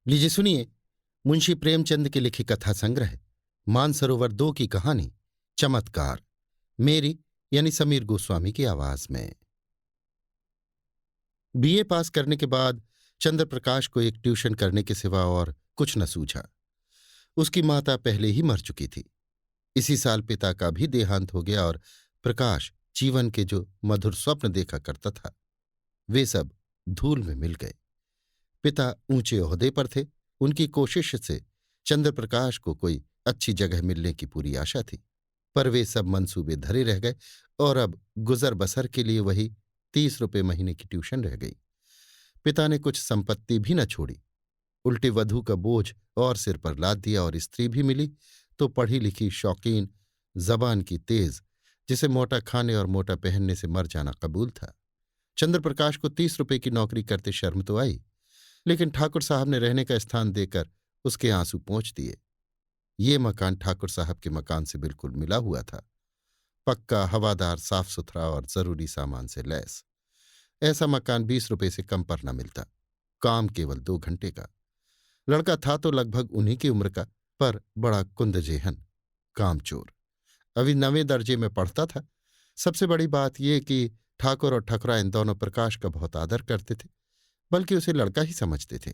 लीजिए सुनिए, मुंशी प्रेमचंद की लिखी कथा संग्रह मानसरोवर 2 की कहानी चमत्कार, मेरी यानी समीर गोस्वामी की आवाज में। बीए पास करने के बाद चंद्र प्रकाश को एक ट्यूशन करने के सिवा और कुछ न सूझा। उसकी माता पहले ही मर चुकी थी। इसी साल पिता का भी देहांत हो गया और प्रकाश जीवन के जो मधुर स्वप्न देखा करता था वे सब धूल में मिल गए। पिता ऊंचे ओहदे पर थे। उनकी कोशिश से चंद्र प्रकाश को कोई अच्छी जगह मिलने की पूरी आशा थी, पर वे सब मंसूबे धरे रह गए और अब गुजर बसर के लिए वही 30 रुपये महीने की ट्यूशन रह गई। पिता ने कुछ संपत्ति भी न छोड़ी, उल्टे वधू का बोझ और सिर पर लाद दिया और स्त्री भी मिली तो पढ़ी लिखी, शौकीन, जबान की तेज, जिसे मोटा खाने और मोटा पहनने से मर जाना कबूल था। चंद्र प्रकाश को 30 रुपये की नौकरी करते शर्म तो आई, लेकिन ठाकुर साहब ने रहने का स्थान देकर उसके आंसू पोंछ दिए। ये मकान ठाकुर साहब के मकान से बिल्कुल मिला हुआ था, पक्का, हवादार, साफ सुथरा और जरूरी सामान से लैस। ऐसा मकान 20 रुपये से कम पर न मिलता। काम केवल 2 घंटे का। लड़का था तो लगभग उन्हीं की उम्र का, पर बड़ा कुंदजेहन, कामचोर। अभी 9वें दर्जे में पढ़ता था। सबसे बड़ी बात यह कि ठाकुर और ठकुराइन दोनों प्रकाश का बहुत आदर करते थे, बल्कि उसे लड़का ही समझते थे।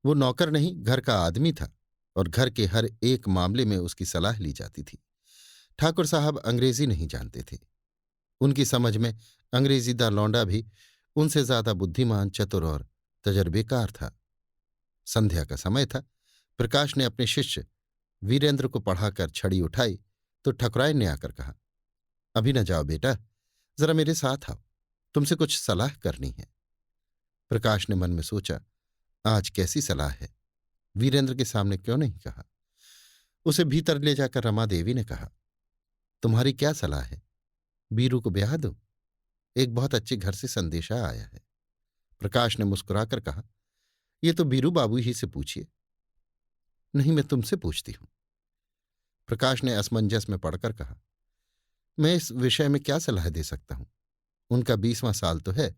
वो नौकर नहीं, घर का आदमी था और घर के हर एक मामले में उसकी सलाह ली जाती थी। ठाकुर साहब अंग्रेजी नहीं जानते थे। उनकी समझ में अंग्रेजीदा लौंडा भी उनसे ज्यादा बुद्धिमान, चतुर और तजर्बेकार था। संध्या का समय था। प्रकाश ने अपने शिष्य वीरेंद्र को पढ़ाकर छड़ी उठाई तो ठकुराइन ने आकर कहा, अभी न जाओ बेटा, जरा मेरे साथ आओ, तुमसे कुछ सलाह करनी है। प्रकाश ने मन में सोचा, आज कैसी सलाह है, वीरेंद्र के सामने क्यों नहीं कहा। उसे भीतर ले जाकर रमा देवी ने कहा, तुम्हारी क्या सलाह है? बीरू को ब्याह दूं? एक बहुत अच्छे घर से संदेशा आया है। प्रकाश ने मुस्कुराकर कहा, यह तो बीरू बाबू ही से पूछिए। नहीं, मैं तुमसे पूछती हूं। प्रकाश ने असमंजस में पड़कर कहा, मैं इस विषय में क्या सलाह दे सकता हूं? उनका 20वां साल तो है,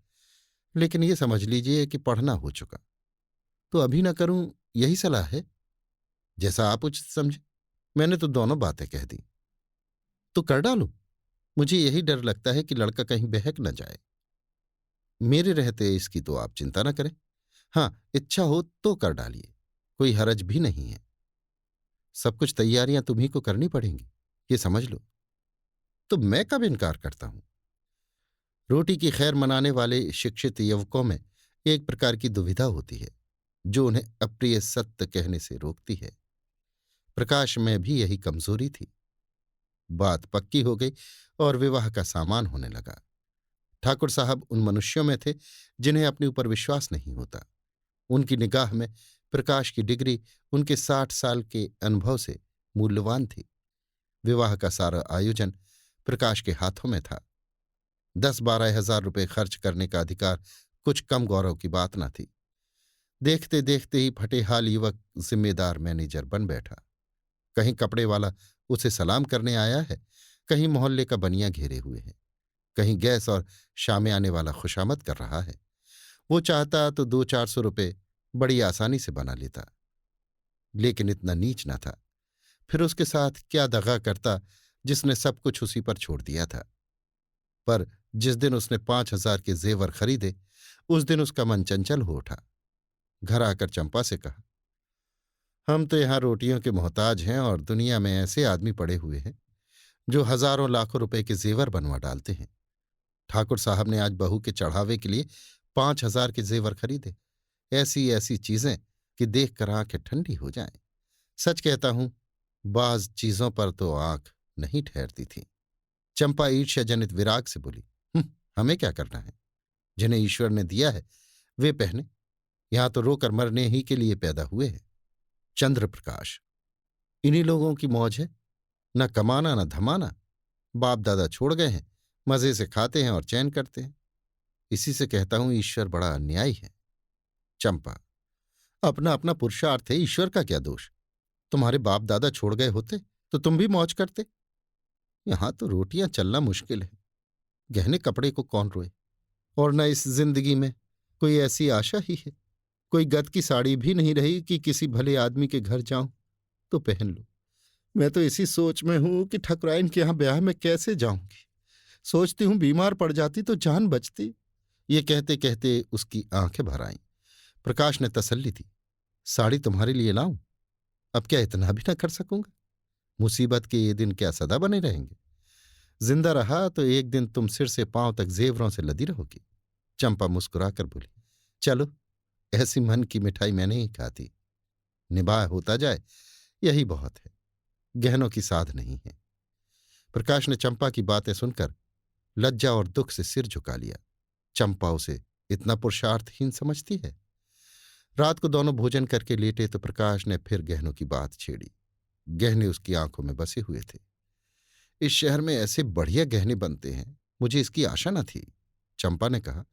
लेकिन ये समझ लीजिए कि पढ़ना हो चुका। तो अभी ना करूं, यही सलाह है? जैसा आप उचित समझे। मैंने तो दोनों बातें कह दी। तो कर डालूं? मुझे यही डर लगता है कि लड़का कहीं बहक न जाए। मेरे रहते इसकी तो आप चिंता न करें। हाँ, इच्छा हो तो कर डालिए, कोई हरज भी नहीं है। सब कुछ तैयारियां तुम्ही को करनी पड़ेंगी, ये समझ लो। तो मैं कब इनकार करता हूं? रोटी की खैर मनाने वाले शिक्षित युवकों में एक प्रकार की दुविधा होती है जो उन्हें अप्रिय सत्य कहने से रोकती है। प्रकाश में भी यही कमजोरी थी। बात पक्की हो गई और विवाह का सामान होने लगा। ठाकुर साहब उन मनुष्यों में थे जिन्हें अपने ऊपर विश्वास नहीं होता। उनकी निगाह में प्रकाश की डिग्री उनके 60 साल के अनुभव से मूल्यवान थी। विवाह का सारा आयोजन प्रकाश के हाथों में था। 10-12 हजार रुपये खर्च करने का अधिकार कुछ कम गौरव की बात न थी। देखते देखते ही फटेहाल युवक जिम्मेदार मैनेजर बन बैठा। कहीं कपड़े वाला उसे सलाम करने आया है, कहीं मोहल्ले का बनिया घेरे हुए है, कहीं गैस और शामियाने वाला खुशामद कर रहा है। वो चाहता तो 200-400 रुपये बड़ी आसानी से बना लेता, लेकिन इतना नीच न था। फिर उसके साथ क्या दगा करता जिसने सब कुछ उसी पर छोड़ दिया था। पर जिस दिन उसने 5,000 के जेवर खरीदे, उस दिन उसका मन चंचल हो उठा। घर आकर चंपा से कहा, हम तो यहां रोटियों के मोहताज हैं और दुनिया में ऐसे आदमी पड़े हुए हैं जो हजारों लाखों रुपए के जेवर बनवा डालते हैं। ठाकुर साहब ने आज बहू के चढ़ावे के लिए 5,000 के जेवर खरीदे, ऐसी ऐसी चीजें कि देखकर आंखें ठंडी हो जाएं। सच कहता हूं, बाज चीजों पर तो आंख नहीं ठहरती थी। चंपा ईर्ष्याजनित विराग से बोली, हमें क्या करना है? जिन्हें ईश्वर ने दिया है वे पहने, यहां तो रोकर मरने ही के लिए पैदा हुए हैं। चंद्र प्रकाश, इन्हीं लोगों की मौज है, न कमाना न धमाना। बाप दादा छोड़ गए हैं, मजे से खाते हैं और चैन करते हैं। इसी से कहता हूं, ईश्वर बड़ा अन्यायी है। चंपा, अपना अपना पुरुषार्थ है, ईश्वर का क्या दोष? तुम्हारे बाप दादा छोड़ गए होते तो तुम भी मौज करते। यहां तो रोटियां चलना मुश्किल है, गहने कपड़े को कौन रोए, और न इस जिंदगी में कोई ऐसी आशा ही है। कोई गत की साड़ी भी नहीं रही कि किसी भले आदमी के घर जाऊं तो पहन लूं। मैं तो इसी सोच में हूं कि ठकुराइन के यहां ब्याह में कैसे जाऊंगी। सोचती हूं बीमार पड़ जाती तो जान बचती। ये कहते कहते उसकी आंखें भर आईं। प्रकाश ने तसल्ली दी। साड़ी तुम्हारे लिए लाऊं? अब क्या इतना भी ना कर सकूंगा? मुसीबत के ये दिन क्या सदा बने रहेंगे? जिंदा रहा तो एक दिन तुम सिर से पांव तक जेवरों से लदी रहोगी। चंपा मुस्कुराकर बोली, चलो, ऐसी मन की मिठाई मैं नहीं खाती। निबाह होता जाए यही बहुत है, गहनों की साध नहीं है। प्रकाश ने चंपा की बातें सुनकर लज्जा और दुख से सिर झुका लिया। चंपा उसे इतना पुरुषार्थहीन समझती है। रात को दोनों भोजन करके लेटे तो प्रकाश ने फिर गहनों की बात छेड़ी। गहने उसकी आंखों में बसे हुए थे। इस शहर में ऐसे बढ़िया गहने बनते हैं, मुझे इसकी आशा न थी। चंपा ने कहा,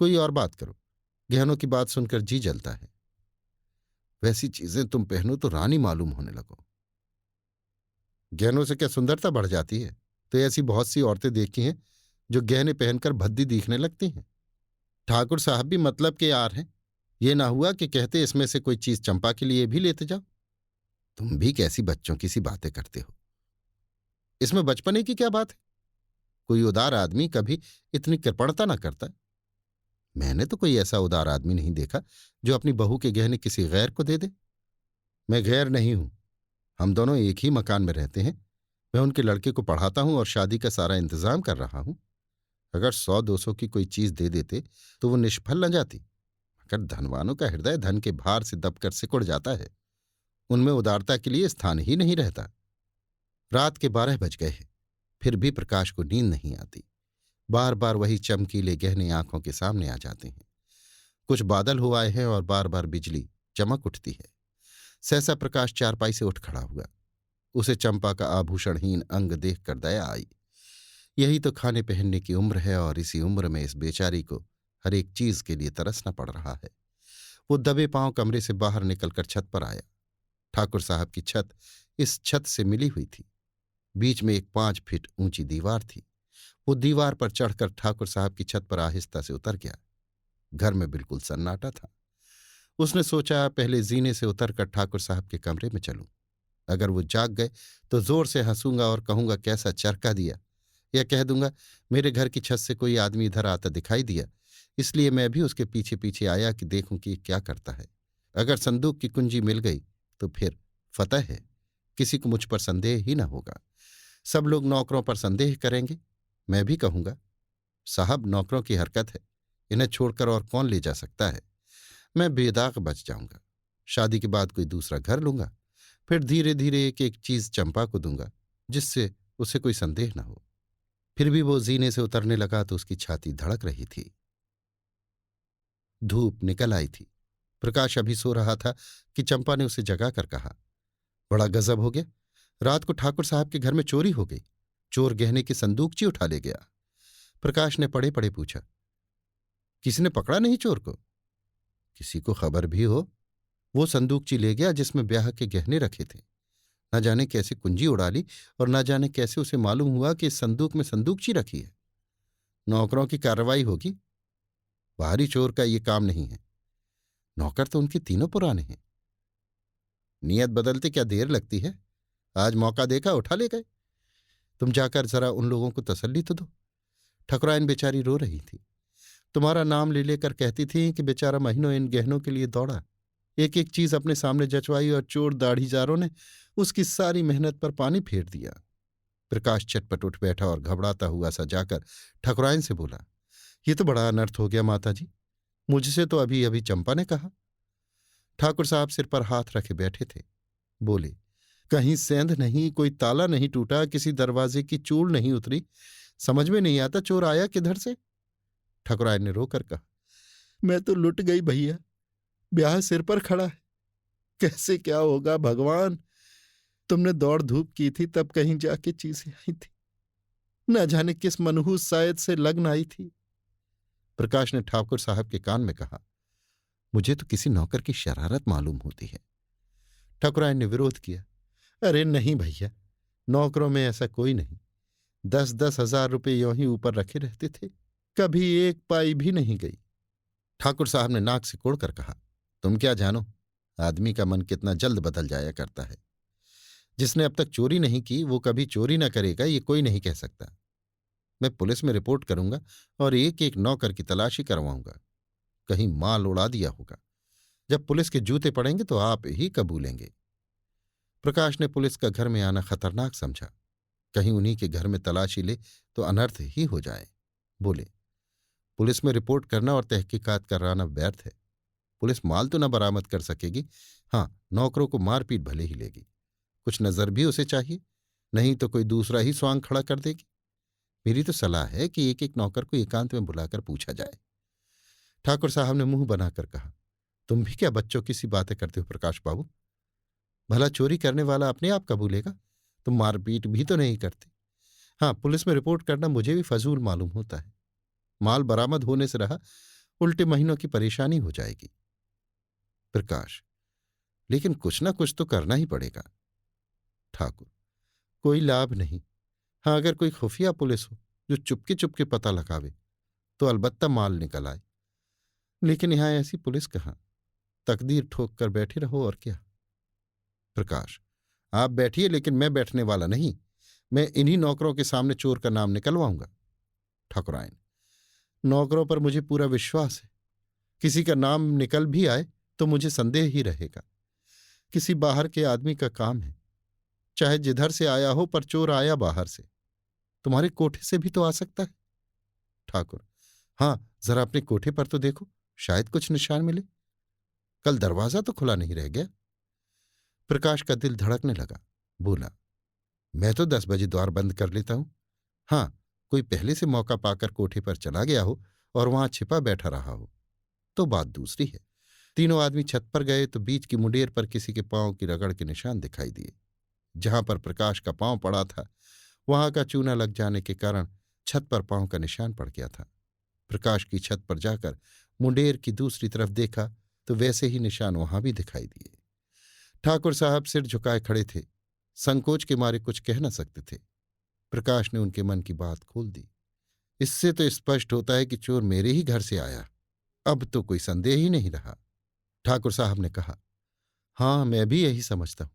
कोई और बात करो, गहनों की बात सुनकर जी जलता है। वैसी चीजें तुम पहनो तो रानी मालूम होने लगो। गहनों से क्या सुंदरता बढ़ जाती है? तो ऐसी बहुत सी औरतें देखी हैं जो गहने पहनकर भद्दी दिखने लगती हैं। ठाकुर साहब भी मतलब के यार हैं। ये ना हुआ कि कहते इसमें से कोई चीज चंपा के लिए भी लेते जाओ। तुम भी कैसी बच्चों की सी बातें करते हो। इसमें बचपने की क्या बात है? कोई उदार आदमी कभी इतनी कृपणता ना करता। मैंने तो कोई ऐसा उदार आदमी नहीं देखा जो अपनी बहू के गहने किसी गैर को दे दे। मैं गैर नहीं हूं, हम दोनों एक ही मकान में रहते हैं। मैं उनके लड़के को पढ़ाता हूं और शादी का सारा इंतजाम कर रहा हूं। अगर 100-200 की कोई चीज दे देते तो वो निष्फल न जाती। मगर धनवानों का हृदय धन के भार से दबकर सिकुड़ जाता है। उनमें उदारता के लिए स्थान ही नहीं रहता। रात के 12 बज गए हैं, फिर भी प्रकाश को नींद नहीं आती। बार बार वही चमकीले गहने आंखों के सामने आ जाते हैं। कुछ बादल हो आए हैं और बार बार बिजली चमक उठती है। सहसा प्रकाश चारपाई से उठ खड़ा हुआ। उसे चंपा का आभूषणहीन अंग देखकर दया आई। यही तो खाने पहनने की उम्र है और इसी उम्र में इस बेचारी को हर एक चीज के लिए तरसना पड़ रहा है। वो दबे पांव कमरे से बाहर निकलकर छत पर आया। ठाकुर साहब की छत इस छत से मिली हुई थी। बीच में एक 5 फीट ऊंची दीवार थी। वो दीवार पर चढ़कर ठाकुर साहब की छत पर आहिस्ता से उतर गया। घर में बिल्कुल सन्नाटा था। उसने सोचा, पहले जीने से उतरकर ठाकुर साहब के कमरे में चलूं। अगर वो जाग गए तो जोर से हंसूंगा और कहूंगा कैसा चरका दिया, या कह दूंगा मेरे घर की छत से कोई आदमी इधर आता दिखाई दिया, इसलिए मैं भी उसके पीछे पीछे आया कि देखूं कि क्या करता है। अगर संदूक की कुंजी मिल गई तो फिर फतह है, किसी को मुझ पर संदेह ही न होगा। सब लोग नौकरों पर संदेह करेंगे। मैं भी कहूंगा, साहब नौकरों की हरकत है, इन्हें छोड़कर और कौन ले जा सकता है। मैं बेदाग बच जाऊंगा। शादी के बाद कोई दूसरा घर लूंगा। फिर धीरे धीरे एक एक चीज चंपा को दूंगा जिससे उसे कोई संदेह न हो। फिर भी वो जीने से उतरने लगा तो उसकी छाती धड़क रही थी। धूप निकल आई थी। प्रकाश अभी सो रहा था कि चंपा ने उसे जगाकर कहा, बड़ा गजब हो गया, रात को ठाकुर साहब के घर में चोरी हो गई। चोर गहने की संदूकची उठा ले गया। प्रकाश ने पड़े पड़े पूछा, किसी ने पकड़ा नहीं चोर को? किसी को खबर भी हो? वो संदूकची ले गया जिसमें ब्याह के गहने रखे थे। न जाने कैसे कुंजी उड़ा ली और न जाने कैसे उसे मालूम हुआ कि इस संदूक में संदूकची रखी है। नौकरों की कार्रवाई होगी। बाहरी चोर का ये काम नहीं है। नौकर तो उनके तीनों पुराने हैं। नियत बदलते क्या देर लगती है? आज मौका देखा, उठा ले गए। तुम जाकर जरा उन लोगों को तसल्ली तो दो। ठकुराइन बेचारी रो रही थी। तुम्हारा नाम ले लेकर कहती थी कि बेचारा महीनों इन गहनों के लिए दौड़ा। एक एक चीज अपने सामने जचवाई और चोर दाढ़ीजारों ने उसकी सारी मेहनत पर पानी फेर दिया। प्रकाश चटपट उठ बैठा और घबराता हुआ सा जाकर ठकुराइन से बोला, ये तो बड़ा अनर्थ हो गया माताजी। मुझसे तो अभी अभी चंपा ने कहा। ठाकुर साहब सिर पर हाथ रखे बैठे थे। बोले, कहीं सेंध नहीं, कोई ताला नहीं टूटा, किसी दरवाजे की चूड़ नहीं उतरी। समझ में नहीं आता चोर आया किधर से। ठकुराइन ने रोकर कहा, मैं तो लुट गई भैया, ब्याह सिर पर खड़ा है, कैसे क्या होगा भगवान। तुमने दौड़ धूप की थी तब कहीं जाके चीजें आई थी, न जाने किस मनहूस शायद से लग्न आई थी। प्रकाश ने ठाकुर साहब के कान में कहा, मुझे तो किसी नौकर की शरारत मालूम होती है। ठकुराइन ने विरोध किया, अरे नहीं भैया, नौकरों में ऐसा कोई नहीं। 10-10 हजार रुपये यों ही ऊपर रखे रहते थे, कभी एक पाई भी नहीं गई। ठाकुर साहब ने नाक से कोड़कर कहा, तुम क्या जानो, आदमी का मन कितना जल्द बदल जाया करता है। जिसने अब तक चोरी नहीं की वो कभी चोरी न करेगा, ये कोई नहीं कह सकता। मैं पुलिस में रिपोर्ट करूंगा और एक एक नौकर की तलाशी करवाऊंगा। कहीं माल उड़ा दिया होगा। जब पुलिस के जूते पड़ेंगे तो आप ही कबूलेंगे। प्रकाश ने पुलिस का घर में आना खतरनाक समझा। कहीं उन्हीं के घर में तलाशी ले तो अनर्थ ही हो जाए। बोले, पुलिस में रिपोर्ट करना और तहकीकात कराना व्यर्थ है। पुलिस माल तो न बरामद कर सकेगी, हाँ नौकरों को मारपीट भले ही लेगी। कुछ नजर भी उसे चाहिए, नहीं तो कोई दूसरा ही स्वांग खड़ा कर देगी। मेरी तो सलाह है कि एक एक नौकर को एकांत में बुलाकर पूछा जाए। ठाकुर साहब ने मुंह बनाकर कहा, तुम भी क्या बच्चों की सी बातें करते हो प्रकाश बाबू। भला चोरी करने वाला अपने आप कबूलेगा? तुम मारपीट भी तो नहीं करते। हाँ, पुलिस में रिपोर्ट करना मुझे भी फजूल मालूम होता है। माल बरामद होने से रहा, उल्टे महीनों की परेशानी हो जाएगी। प्रकाश, लेकिन कुछ ना कुछ तो करना ही पड़ेगा। ठाकुर, कोई लाभ नहीं। हाँ, अगर कोई खुफिया पुलिस हो जो चुपके चुपके पता लगावे तो अलबत्ता माल निकल आए। लेकिन यहां ऐसी पुलिस कहाँ। तकदीर ठोक कर बैठे रहो और क्या। प्रकाश, आप बैठिए, लेकिन मैं बैठने वाला नहीं। मैं इन्हीं नौकरों के सामने चोर का नाम निकलवाऊंगा। ठाकुरायन, नौकरों पर मुझे पूरा विश्वास है। किसी का नाम निकल भी आए तो मुझे संदेह ही रहेगा। किसी बाहर के आदमी का काम है, चाहे जिधर से आया हो, पर चोर आया बाहर से। तुम्हारे कोठे से भी तो आ सकता है। ठाकुर, हां, जरा अपने कोठे पर तो देखो, शायद कुछ निशान मिले। कल दरवाजा तो खुला नहीं रह गया। प्रकाश का दिल धड़कने लगा। बोला, मैं तो 10 बजे द्वार बंद कर लेता हूं। हां, कोई पहले से मौका पाकर कोठे पर चला गया हो और वहां छिपा बैठा रहा हो तो बात दूसरी है। तीनों आदमी छत पर गए तो बीच की मुंडेर पर किसी के पांव की रगड़ के निशान दिखाई दिए। जहां पर प्रकाश का पांव पड़ा था वहां का चूना लग जाने के कारण छत पर पांव का निशान पड़ गया था। प्रकाश की छत पर जाकर मुंडेर की दूसरी तरफ देखा तो वैसे ही निशान वहां भी दिखाई दिए। ठाकुर साहब सिर झुकाए खड़े थे, संकोच के मारे कुछ कह न सकते थे। प्रकाश ने उनके मन की बात खोल दी। इससे तो स्पष्ट होता है कि चोर मेरे ही घर से आया। अब तो कोई संदेह ही नहीं रहा। ठाकुर साहब ने कहा, हां, मैं भी यही समझता हूं।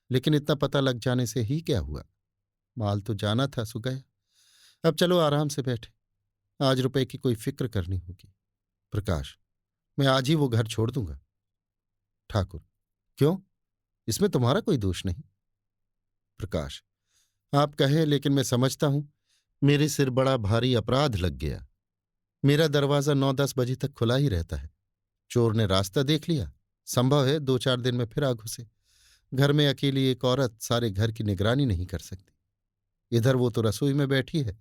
लेकिन इतना पता लग जाने से ही क्या हुआ। माल तो जाना था, सो गया। अब चलो आराम से बैठे। आज रुपए की कोई फिक्र करनी होगी। प्रकाश, मैं आज ही वो घर छोड़ दूंगा। ठाकुर, क्यों? इसमें तुम्हारा कोई दोष नहीं। प्रकाश, आप कहें, लेकिन मैं समझता हूं मेरे सिर बड़ा भारी अपराध लग गया। मेरा दरवाजा 9-10 बजे तक खुला ही रहता है। चोर ने रास्ता देख लिया, संभव है 2-4 दिन में फिर आ घुसे। घर में अकेली एक औरत सारे घर की निगरानी नहीं कर सकती। इधर वो तो रसोई में बैठी है,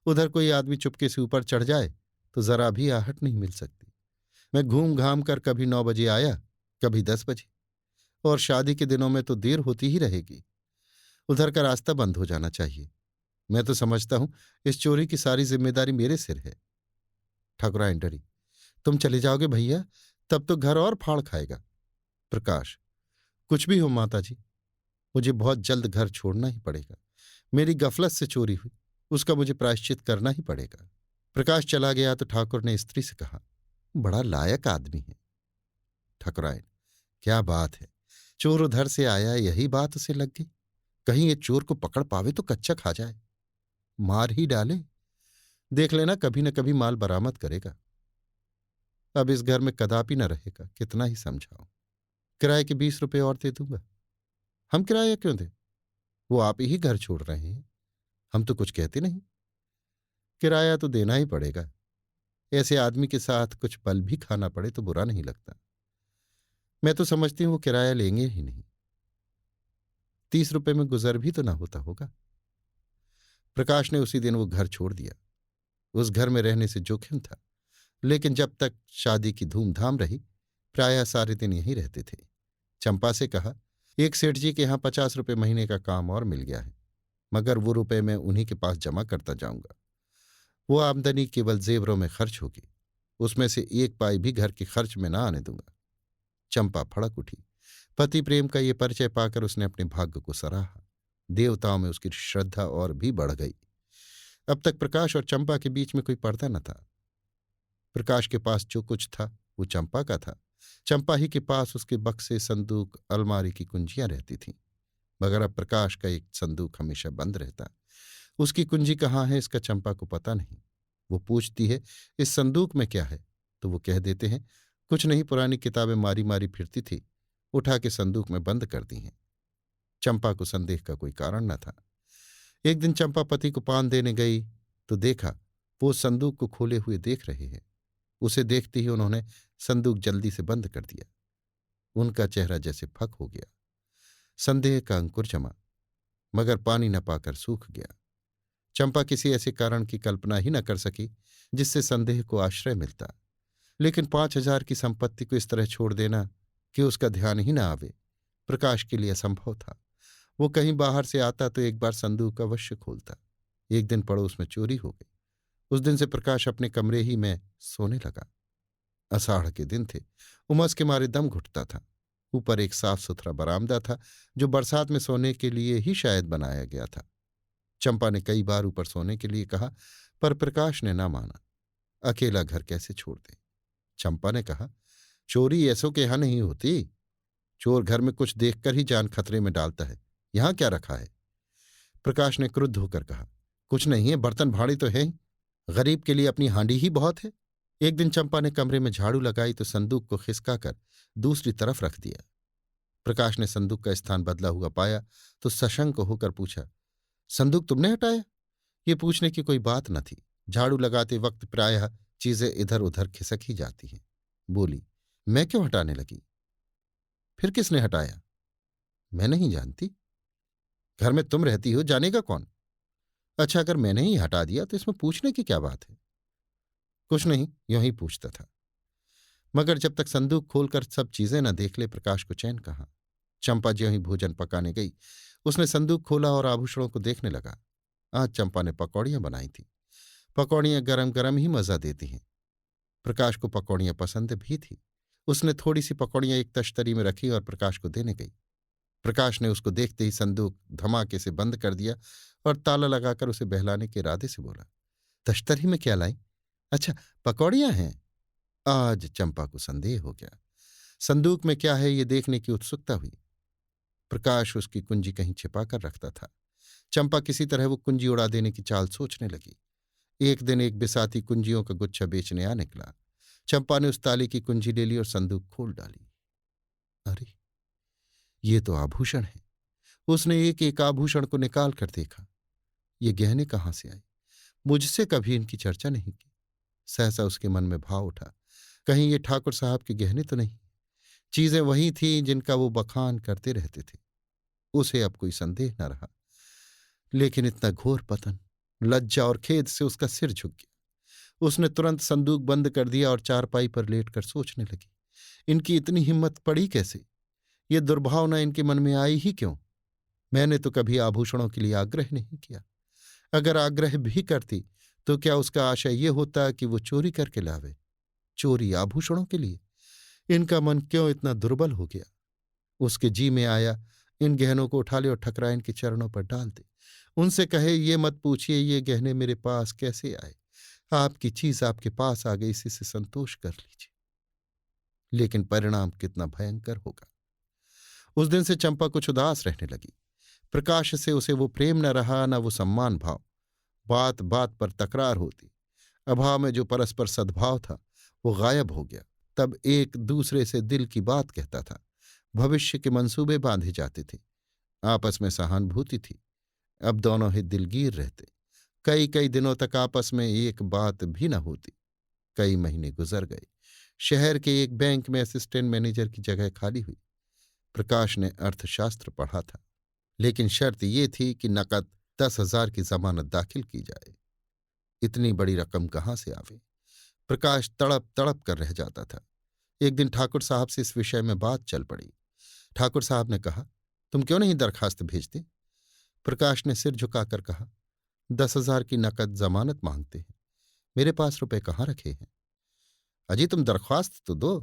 उधर कोई आदमी चुपके से ऊपर चढ़ जाए तो जरा भी आहट नहीं मिल सकती। मैं घूम घाम कर कभी 9 बजे आया, कभी 10 बजे, और शादी के दिनों में तो देर होती ही रहेगी। उधर का रास्ता बंद हो जाना चाहिए। मैं तो समझता हूं इस चोरी की सारी जिम्मेदारी मेरे सिर है। ठाकुरायन डरी, तुम चले जाओगे भैया, तब तो घर और फाड़ खाएगा। प्रकाश, कुछ भी हो माता जी, मुझे बहुत जल्द घर छोड़ना ही पड़ेगा। मेरी गफलत से चोरी हुई, उसका मुझे प्रायश्चित करना ही पड़ेगा। प्रकाश चला गया तो ठाकुर ने स्त्री से कहा, बड़ा लायक आदमी है। ठाकुरायन, क्या बात है, चोर उधर से आया, यही बात उसे लग गई। कहीं ये चोर को पकड़ पावे तो कच्चा खा जाए, मार ही डाले। देख लेना, कभी न कभी माल बरामद करेगा। अब इस घर में कदापि न रहेगा, कितना ही समझाओ। किराए के 20 रुपए और दे दूंगा। हम किराया क्यों दें? वो आप ही घर छोड़ रहे हैं, हम तो कुछ कहते नहीं। किराया तो देना ही पड़ेगा। ऐसे आदमी के साथ कुछ पल भी खाना पड़े तो बुरा नहीं लगता। मैं तो समझती हूँ वो किराया लेंगे ही नहीं। 30 रुपए में गुजर भी तो ना होता होगा। प्रकाश ने उसी दिन वो घर छोड़ दिया। उस घर में रहने से जोखिम था, लेकिन जब तक शादी की धूमधाम रही प्रायः सारे दिन यहीं रहते थे। चंपा से कहा, एक सेठ जी के यहाँ 50 रुपए महीने का काम और मिल गया है, मगर वो रुपए मैं उन्हीं के पास जमा करता जाऊंगा। वो आमदनी केवल जेवरों में खर्च होगी, उसमें से एक पाई भी घर के खर्च में ना आने दूंगा। चंपा फड़क उठी। पति प्रेम का ये परिचय पाकर उसने अपने भाग्य को सराहा। देवताओं में उसकी श्रद्धा और भी बढ़ गई। अब तक प्रकाश और चंपा के बीच में कोई पर्दा न था। प्रकाश के पास जो कुछ था वो चंपा का था, चंपा ही के पास उसके बक्से, संदूक, अलमारी की कुंजियां रहती थीं, मगर अब प्रकाश का एक संदूक हमेशा बंद रहता। उसकी कुंजी कहाँ है इसका चंपा को पता नहीं। वो पूछती है, इस संदूक में क्या है? तो वो कह देते हैं, कुछ नहीं, पुरानी किताबें मारी मारी फिरती थी, उठा के संदूक में बंद कर दी हैं। चंपा को संदेह का कोई कारण न था। एक दिन चंपा पति को पान देने गई तो देखा वो उस संदूक को खोले हुए देख रहे हैं। उसे देखते ही उन्होंने संदूक जल्दी से बंद कर दिया। उनका चेहरा जैसे फक हो गया। संदेह का अंकुर जमा, मगर पानी न पाकर सूख गया। चंपा किसी ऐसे कारण की कल्पना ही न कर सकी जिससे संदेह को आश्रय मिलता। लेकिन 5,000 की संपत्ति को इस तरह छोड़ देना कि उसका ध्यान ही न आवे, प्रकाश के लिए असंभव था। वो कहीं बाहर से आता तो एक बार संदूक अवश्य खोलता। एक दिन पड़ोस में चोरी हो गई। उस दिन से प्रकाश अपने कमरे ही में सोने लगा। आषाढ़ के दिन थे। उमस के मारे दम घुटता था। ऊपर एक साफ सुथरा बरामदा था जो बरसात में सोने के लिए ही शायद बनाया गया था। चंपा ने कई बार ऊपर सोने के लिए कहा, पर प्रकाश ने ना माना। अकेला घर कैसे छोड़ दे? चंपा ने कहा, चोरी ऐसों के यहां नहीं होती। चोर घर में कुछ देखकर ही जान खतरे में डालता है। यहां क्या रखा है? प्रकाश ने क्रुद्ध होकर कहा, कुछ नहीं है, बर्तन भाड़ी तो है ही। गरीब के लिए अपनी हांडी ही बहुत है। एक दिन चंपा ने कमरे में झाड़ू लगाई तो संदूक को खिसकाकर दूसरी तरफ रख दिया। प्रकाश ने संदूक का स्थान बदला हुआ पाया तो सशंक होकर पूछा, संदूक तुमने हटाया? ये पूछने की कोई बात न थी। झाड़ू लगाते वक्त प्रायः चीजें इधर उधर खिसक ही जाती हैं। बोली, मैं क्यों हटाने लगी? फिर किसने हटाया? मैं नहीं जानती। घर में तुम रहती हो, जानेगा कौन? अच्छा, अगर मैंने ही हटा दिया तो इसमें पूछने की क्या बात है? कुछ नहीं, यूं ही पूछता था। मगर जब तक संदूक खोलकर सब चीजें न देख ले, प्रकाश को चैन कहाँ। चंपा ज्यों ही भोजन पकाने गई, उसने संदूक खोला और आभूषणों को देखने लगा। आज चंपा ने पकौड़ियां बनाई थी। पकौड़ियां गरम गरम ही मजा देती हैं। प्रकाश को पकौड़ियां पसंद भी थी। उसने थोड़ी सी पकौड़ियां एक तश्तरी में रखी और प्रकाश को देने गई। प्रकाश ने उसको देखते ही संदूक धमाके से बंद कर दिया और ताला लगाकर उसे बहलाने के इरादे से बोला, तश्तरी में क्या लाई? अच्छा, पकौड़ियां हैं। आज चंपा को संदेह हो गया। संदूक में क्या है ये देखने की उत्सुकता हुई। प्रकाश उसकी कुंजी कहीं छिपा कर रखता था। चंपा किसी तरह वो कुंजी उड़ा देने की चाल सोचने लगी। एक दिन एक बिसाती कुंजियों का गुच्छा बेचने आ निकला। चंपा ने उस ताले की कुंजी ले ली और संदूक खोल डाली। अरे, ये तो आभूषण है। उसने एक एक आभूषण को निकाल कर देखा। ये गहने कहाँ से आए? मुझसे कभी इनकी चर्चा नहीं की। सहसा उसके मन में भाव उठा, कहीं ये ठाकुर साहब के गहने तो नहीं? चीजें वही थीं जिनका वो बखान करते रहते थे। उसे अब कोई संदेह न रहा। लेकिन इतना घोर पतन, लज्जा और खेद से उसका सिर झुक गया। उसने तुरंत संदूक बंद कर दिया और चारपाई पर लेटकर सोचने लगी, इनकी इतनी हिम्मत पड़ी कैसे? ये दुर्भावना इनके मन में आई ही क्यों? मैंने तो कभी आभूषणों के लिए आग्रह नहीं किया। अगर आग्रह भी करती तो क्या उसका आशय ये होता कि वो चोरी करके लावे? चोरी आभूषणों के लिए? इनका मन क्यों इतना दुर्बल हो गया? उसके जी में आया, इन गहनों को उठा ले और ठकरा इनके चरणों पर डाल दे। उनसे कहे, ये मत पूछिए ये गहने मेरे पास कैसे आए। आपकी चीज आपके पास आ गई, इसी से संतोष कर लीजिए। लेकिन परिणाम कितना भयंकर होगा। उस दिन से चंपा कुछ उदास रहने लगी। प्रकाश से उसे वो प्रेम न रहा, न वो सम्मान भाव। बात बात पर तकरार होती। अभाव में जो परस्पर सद्भाव था वो गायब हो गया। तब एक दूसरे से दिल की बात कहता था। भविष्य के मंसूबे बांधे जाते थे। आपस में सहानुभूति थी। अब दोनों ही दिलगीर रहते। कई कई दिनों तक आपस में एक बात भी न होती। कई महीने गुजर गए। शहर के एक बैंक में असिस्टेंट मैनेजर की जगह खाली हुई। प्रकाश ने अर्थशास्त्र पढ़ा था, लेकिन शर्त ये थी कि नकद 10,000 की जमानत दाखिल की जाए। इतनी बड़ी रकम कहाँ से आवे? प्रकाश तड़प तड़प कर रह जाता था। एक दिन ठाकुर साहब से इस विषय में बात चल पड़ी। ठाकुर साहब ने कहा, तुम क्यों नहीं दरखास्त भेजते? प्रकाश ने सिर झुकाकर कहा, 10,000 की नकद जमानत मांगते हैं, मेरे पास रुपए कहाँ रखे हैं? अजी, तुम दरख्वास्त तो दो।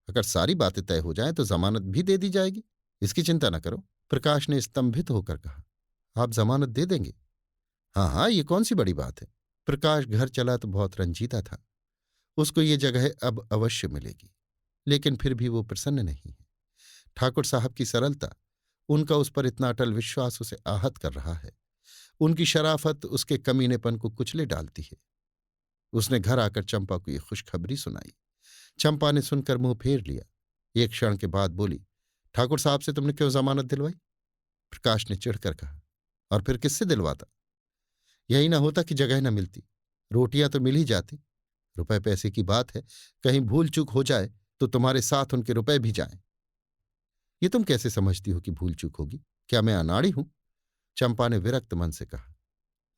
अगर सारी बातें तय हो जाएं तो जमानत भी दे दी जाएगी, इसकी चिंता न करो। प्रकाश ने स्तंभित होकर कहा, आप जमानत दे देंगे? हाँ हाँ, ये कौन सी बड़ी बात है। प्रकाश घर चला तो बहुत रंजीता था। उसको ये जगह अब अवश्य मिलेगी। लेकिन फिर भी वो प्रसन्न नहीं है। ठाकुर साहब की सरलता, उनका उस पर इतना अटल विश्वास उसे आहत कर रहा है। उनकी शराफत उसके कमीनेपन को कुचले डालती है। उसने घर आकर चंपा को ये खुशखबरी सुनाई। चंपा ने सुनकर मुंह फेर लिया। एक क्षण के बाद बोली, ठाकुर साहब से तुमने क्यों जमानत दिलवाई? प्रकाश ने चिढ़कर कहा, और फिर किससे दिलवाता? यही ना होता कि जगह न मिलती, रोटियां तो मिल ही जाती। रुपए पैसे की बात है, कहीं भूल चूक हो जाए तो तुम्हारे साथ उनके रुपए भी जाएं। ये तुम कैसे समझती हो कि भूल चूक होगी? क्या मैं अनाड़ी हूं? चंपा ने विरक्त मन से कहा।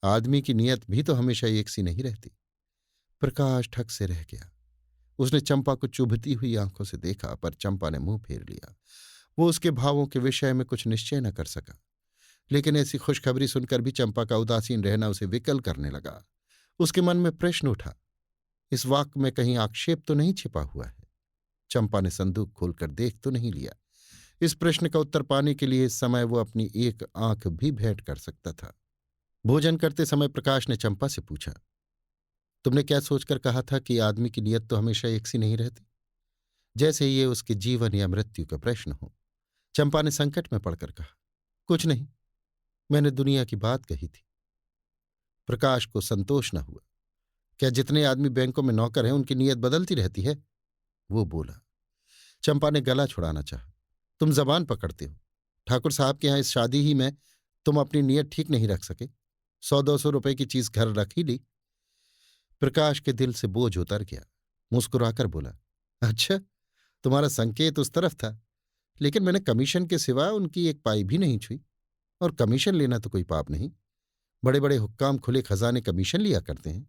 आदमी की नीयत भी तो हमेशा एक सी नहीं रहती। प्रकाश ठक से रह गया। उसने चंपा को चुभती हुई आंखों से देखा, पर चंपा ने मुंह फेर लिया। वो उसके भावों के विषय में कुछ निश्चय न कर सका। लेकिन ऐसी खुशखबरी सुनकर भी चंपा का उदासीन रहना उसे विकल करने लगा। उसके मन में प्रश्न उठा, इस वाक्य में कहीं आक्षेप तो नहीं छिपा हुआ है? चंपा ने संदूक खोलकर देख तो नहीं लिया। इस प्रश्न का उत्तर पाने के लिए इस समय वो अपनी एक आंख भी भेंट कर सकता था। भोजन करते समय प्रकाश ने चंपा से पूछा, तुमने क्या सोचकर कहा था कि आदमी की नीयत तो हमेशा एक सी नहीं रहती, जैसे ये उसके जीवन या मृत्यु का प्रश्न हो? चंपा ने संकट में पड़कर कहा, कुछ नहीं, मैंने दुनिया की बात कही थी। प्रकाश को संतोष न हुआ। क्या जितने आदमी बैंकों में नौकर हैं उनकी नीयत बदलती रहती है? वो बोला। चंपा ने गला छुड़ाना चाहा, तुम जबान पकड़ते हो। ठाकुर साहब के यहां इस शादी ही में तुम अपनी नीयत ठीक नहीं रख सके। 100-200 रुपए की चीज घर रख ही ली। प्रकाश के दिल से बोझ उतर गया। मुस्कुराकर बोला, अच्छा, तुम्हारा संकेत उस तरफ था, लेकिन मैंने कमीशन के सिवा उनकी एक पाई भी नहीं छुई। और कमीशन लेना तो कोई पाप नहीं। बड़े बड़े हुक्काम खुले खजाने कमीशन लिया करते हैं।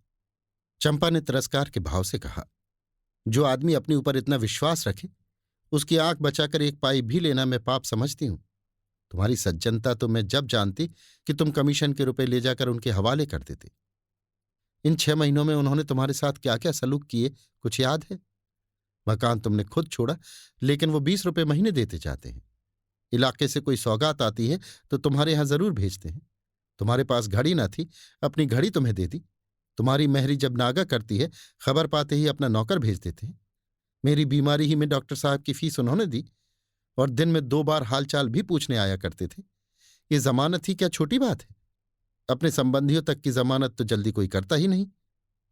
चंपा ने तिरस्कार के भाव से कहा, जो आदमी अपने ऊपर इतना विश्वास रखे, उसकी आंख बचाकर एक पाई भी लेना मैं पाप समझती हूं। तुम्हारी सज्जनता तो मैं जब जानती कि तुम कमीशन के रुपए ले जाकर उनके हवाले कर देते। इन 6 महीनों में उन्होंने तुम्हारे साथ क्या क्या सलूक किए, कुछ याद है? मकान तुमने खुद छोड़ा, लेकिन वो 20 रुपए महीने देते जाते हैं। इलाके से कोई सौगात आती है तो तुम्हारे यहां जरूर भेजते हैं। तुम्हारे पास घड़ी ना थी, अपनी घड़ी तुम्हें दे दी। तुम्हारी मेहरी जब नागा करती है, खबर पाते ही अपना नौकर भेज देते हैं। मेरी बीमारी ही में डॉक्टर साहब की फीस उन्होंने दी, और दिन में 2 बार हालचाल भी पूछने आया करते थे। ये जमानत ही क्या छोटी बात है? अपने संबंधियों तक की जमानत तो जल्दी कोई करता ही नहीं।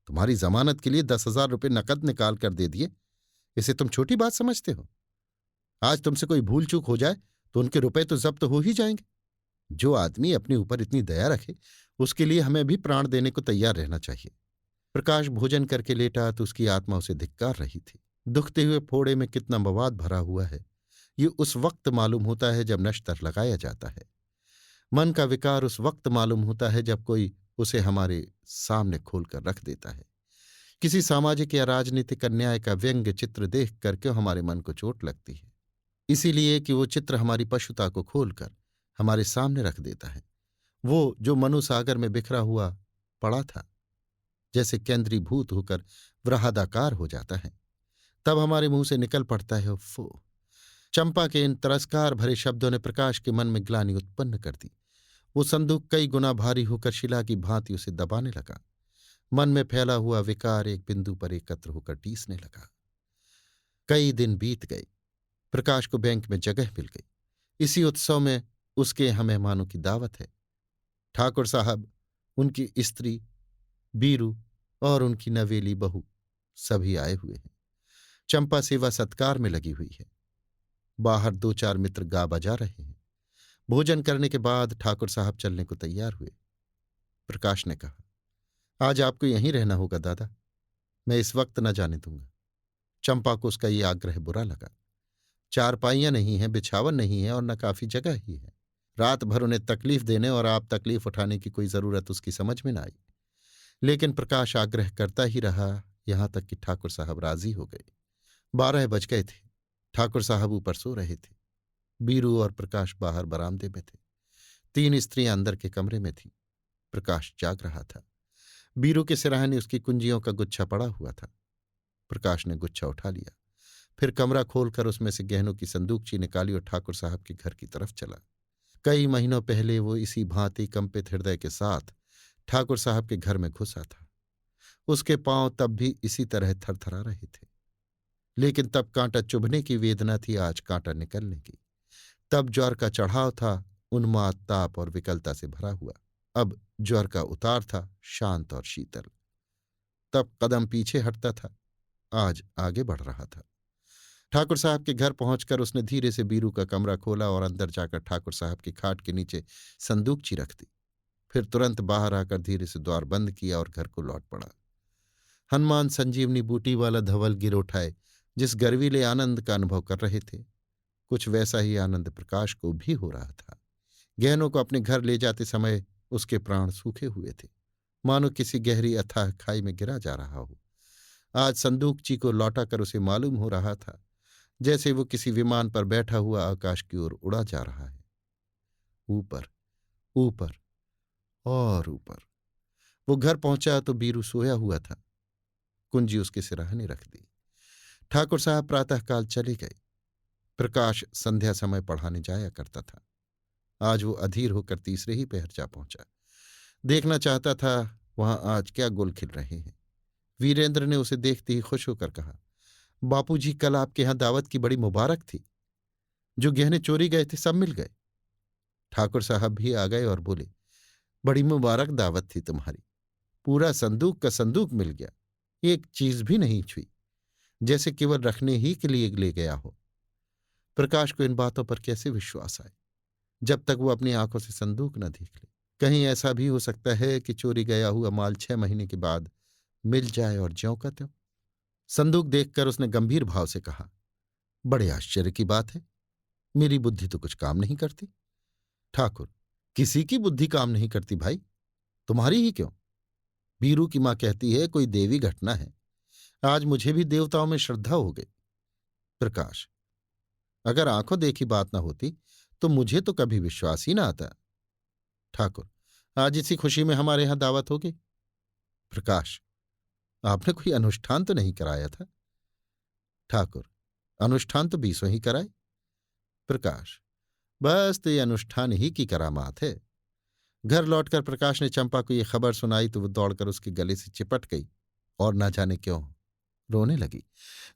तुम्हारी जमानत के लिए 10,000 रुपये नकद निकाल कर दे दिए। इसे तुम छोटी बात समझते हो? आज तुमसे कोई भूल चूक हो जाए तो उनके रुपए तो जब्त हो ही जाएंगे। जो आदमी अपने ऊपर इतनी दया रखे, उसके लिए हमें भी प्राण देने को तैयार रहना चाहिए। प्रकाश भोजन करके लेटा तो उसकी आत्मा उसे धिक्कार रही थी। दुखते हुए फोड़े में कितना मवाद भरा हुआ है, ये उस वक्त मालूम होता है जब नश्तर लगाया जाता है। मन का विकार उस वक्त मालूम होता है जब कोई उसे हमारे सामने खोलकर रख देता है। किसी सामाजिक या राजनीतिक अन्याय का व्यंग्य चित्र देख कर क्यों हमारे मन को चोट लगती है? इसीलिए कि वो चित्र हमारी पशुता को खोलकर हमारे सामने रख देता है। वो जो मनु सागर में बिखरा हुआ पड़ा था, जैसे केंद्रीभूत होकर वृहदाकार हो जाता है, तब हमारे मुंह से निकल पड़ता है, उफ़्फ़ो। चंपा के इन तिरस्कार भरे शब्दों ने प्रकाश के मन में ग्लानि उत्पन्न कर दी। वो संदूक कई गुना भारी होकर शिला की भांति उसे दबाने लगा। मन में फैला हुआ विकार एक बिंदु पर एकत्र होकर टीसने लगा। कई दिन बीत गए। प्रकाश को बैंक में जगह मिल गई। इसी उत्सव में उसके यहाँ मेहमानों की दावत है। ठाकुर साहब, उनकी स्त्री बीरू और उनकी नवेली बहू सभी आए हुए हैं। चंपा सेवा सत्कार में लगी हुई है। बाहर 2-4 मित्र गा बजा रहे हैं। भोजन करने के बाद ठाकुर साहब चलने को तैयार हुए। प्रकाश ने कहा, आज आपको यहीं रहना होगा दादा, मैं इस वक्त न जाने दूंगा। चंपा को उसका ये आग्रह बुरा लगा। चारपाइयां नहीं हैं, बिछावन नहीं है और न काफी जगह ही है। रात भर उन्हें तकलीफ देने और आप तकलीफ उठाने की कोई जरूरत उसकी समझ में न आई। लेकिन प्रकाश आग्रह करता ही रहा, यहां तक कि ठाकुर साहब राजी हो गए। 12 बज गए थे। ठाकुर साहब ऊपर सो रहे थे। बीरू और प्रकाश बाहर बरामदे में थे। 3 स्त्रियां अंदर के कमरे में थीं। प्रकाश जाग रहा था। बीरू के सिरहाने उसकी कुंजियों का गुच्छा पड़ा हुआ था। प्रकाश ने गुच्छा उठा लिया, फिर कमरा खोलकर उसमें से गहनों की संदूकची निकाली और ठाकुर साहब के घर की तरफ चला। कई महीनों पहले वो इसी भांति कंपित हृदय के साथ ठाकुर साहब के घर में घुसा था। उसके पांव तब भी इसी तरह थरथरा रहे थे। लेकिन तब कांटा चुभने की वेदना थी, आज कांटा निकलने की। तब ज्वर का चढ़ाव था, उन्माद, ताप और विकलता से भरा हुआ। अब ज्वर का उतार था, शांत और शीतल। तब कदम पीछे हटता था, आज आगे बढ़ रहा था। ठाकुर साहब के घर पहुंचकर उसने धीरे से बीरू का कमरा खोला और अंदर जाकर ठाकुर साहब की खाट के नीचे संदूकची रख दी। फिर तुरंत बाहर आकर धीरे से द्वार बंद किया और घर को लौट पड़ा। हनुमान संजीवनी बूटी वाला धवल गिर उठाए, जिस गर्वीले आनंद का अनुभव कर रहे थे, कुछ वैसा ही आनंद प्रकाश को भी हो रहा था। गहनों को अपने घर ले जाते समय उसके प्राण सूखे हुए थे, मानो किसी गहरी अथाह खाई में गिरा जा रहा हो। आज संदूकची को लौटाकर उसे मालूम हो रहा था जैसे वो किसी विमान पर बैठा हुआ आकाश की ओर उड़ा जा रहा है। ऊपर, ऊपर और ऊपर। वो घर पहुंचा तो बीरू सोया हुआ था। कुंजी उसके सिरहाने रख दी। ठाकुर साहब प्रातःकाल चले गए। प्रकाश संध्या समय पढ़ाने जाया करता था। आज वो अधीर होकर तीसरे ही पहर जा पहुंचा। देखना चाहता था वहां आज क्या गुल खिल रहे हैं। वीरेंद्र ने उसे देखते ही खुश होकर कहा, बापूजी, कल आपके यहां दावत की बड़ी मुबारक थी। जो गहने चोरी गए थे सब मिल गए। ठाकुर साहब भी आ गए और बोले, बड़ी मुबारक दावत थी तुम्हारी। पूरा संदूक का संदूक मिल गया, एक चीज भी नहीं छुई, जैसे केवल रखने ही के लिए ले गया हो। प्रकाश को इन बातों पर कैसे विश्वास आए, जब तक वो अपनी आंखों से संदूक न देख ले। कहीं ऐसा भी हो सकता है कि चोरी गया हुआ माल 6 महीने के बाद मिल जाए और ज्यों का त्यों। संदूक देखकर उसने गंभीर भाव से कहा, बड़े आश्चर्य की बात है, मेरी बुद्धि तो कुछ काम नहीं करती। ठाकुर, किसी की बुद्धि काम नहीं करती भाई, तुम्हारी ही क्यों? बीरू की मां कहती है कोई देवी घटना है। आज मुझे भी देवताओं में श्रद्धा हो गई। प्रकाश, अगर आंखों देखी बात ना होती तो मुझे तो कभी विश्वास ही ना आता। ठाकुर, आज इसी खुशी में हमारे यहां दावत होगी। प्रकाश, आपने कोई अनुष्ठान तो नहीं कराया था? ठाकुर, अनुष्ठान तो 20 ही कराए। प्रकाश, बस तो ये अनुष्ठान ही की करामात है। घर लौटकर प्रकाश ने चंपा को ये खबर सुनाई तो वो दौड़कर उसके गले से चिपट गई और ना जाने क्यों रोने लगी,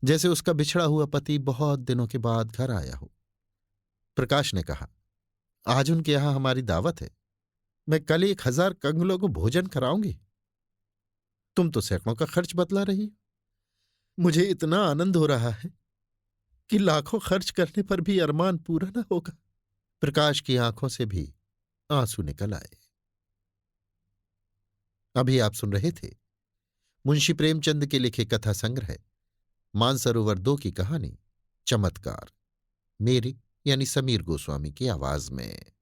जैसे उसका बिछड़ा हुआ पति बहुत दिनों के बाद घर आया हो। प्रकाश ने कहा, आज उनके यहां हमारी दावत है, मैं कल 1000 कंगलों को भोजन कराऊंगी। तुम तो सैकड़ों का खर्च बतला रही हो। मुझे इतना आनंद हो रहा है कि लाखों खर्च करने पर भी अरमान पूरा न होगा। प्रकाश की आंखों से भी आंसू निकल आए। अभी आप सुन रहे थे मुंशी प्रेमचंद के लिखे कथा संग्रह मानसरोवर 2 की कहानी चमत्कार, मेरी यानी समीर गोस्वामी की आवाज में।